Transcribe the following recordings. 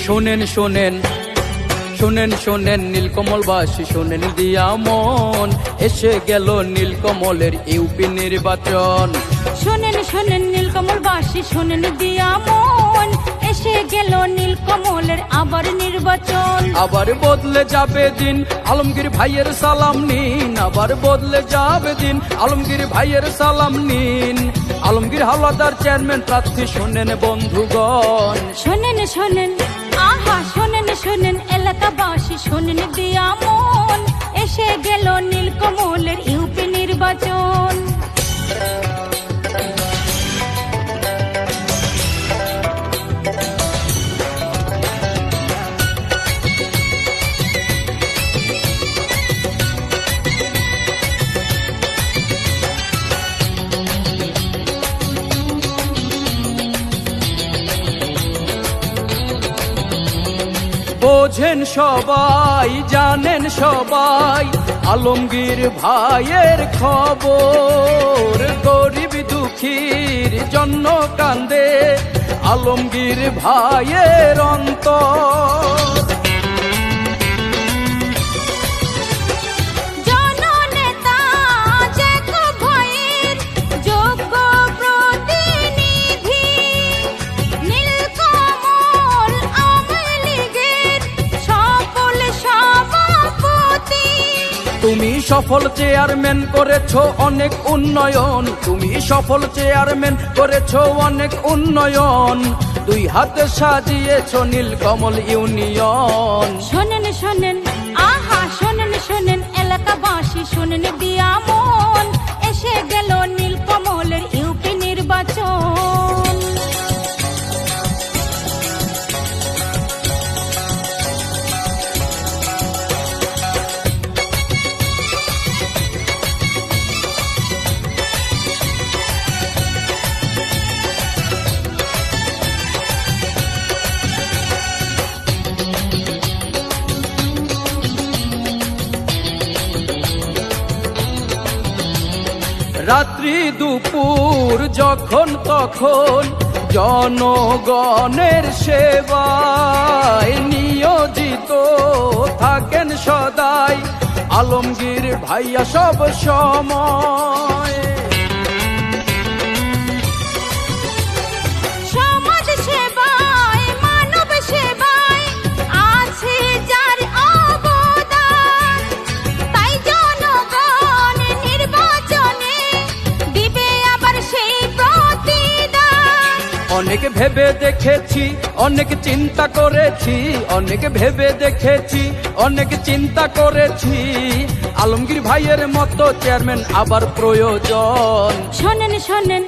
শোনেন শোনেন শোনেন শোনেন নীলকমলবাসী শোনেন দিয়া মন, এসে গেল নীলকমলের ইউপি নির্বাচন। শোনেন শোনেন নীলকমলবাসী শোনেন দিয়া মন, এসে গেল নীলকমলের আবার নির্বাচন। আবার বদলে যাবে দিন, আলমগীর ভাইয়ের সালাম নিন। আবার বদলে যাবে দিন, আলমগীর ভাইয়ের সালাম নিন। আলমগীর হাওলাদার চেয়ারম্যান প্রার্থী শোনেন বন্ধুগণ। শোনেন শোনেন আহা শোনেন শোনেন এলাকাবাসী শোনেন দিয়া মন, এসে গেল নীলকমলের ইউপি নির্বাচন। বোঝেন সবাই জানেন সবাই আলমগীর ভাইয়ের খবর। গরিব দুঃখীর জন্য কান্দে আলমগীর ভাইয়ের অন্তর। তুমি সফল চেয়ারম্যান করেছো অনেক উন্নয়ন। তুমি সফল চেয়ারম্যান করেছো অনেক উন্নয়ন। দুই হাতে সাজিয়েছো নীলকমল ইউনিয়ন। শোনেন শোনেন আহা শোনেন শোনেন এলাকাবাসী শোনেন দিয়া মন, এসে গেল নীলকমলের ইউপি নির্বাচন। রাত্রি দুপুর যখন তখন জনগণের সেবায় নিয়োজিত থাকেন সদাই আলমগীর ভাইয়া সব সময়। অনেক ভেবে দেখেছি অনেক চিন্তা করেছি, অনেক ভেবে দেখেছি অনেক চিন্তা করেছি আলমগীর ভাইয়ের মতো চেয়ারম্যান আবার প্রয়োজন। শোনেন শোনেন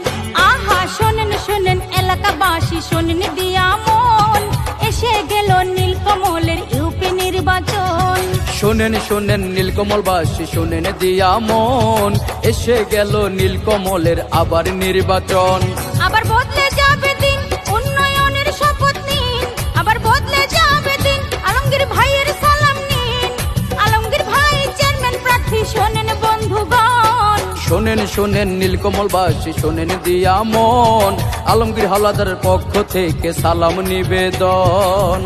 আহা শোনেন শোনেন এলাকাবাসী শোনেন দিয়া মন, এসে গেল নীলকমলের ইউপি নির্বাচন। শোনেন শোনেন নীলকমলবাসী শোনেন দিয়া মন, এসে গেল নীলকমলের আবার নির্বাচন। আবার বদলে যাবে দিন, উন্নয়নের শপথ নিন। আবার বদলে যাবে দিন, আলমগীর ভাইয়ের সালাম নিন। আলমগীর ভাই চেয়ারম্যান প্রার্থী শোনেন বন্ধুগণ। শোনেন শোনেন নীলকমলবাসী শোনেন দিয়া মন, আলমগীর হাওলাদারের পক্ষ থেকে সালাম নিবেদন।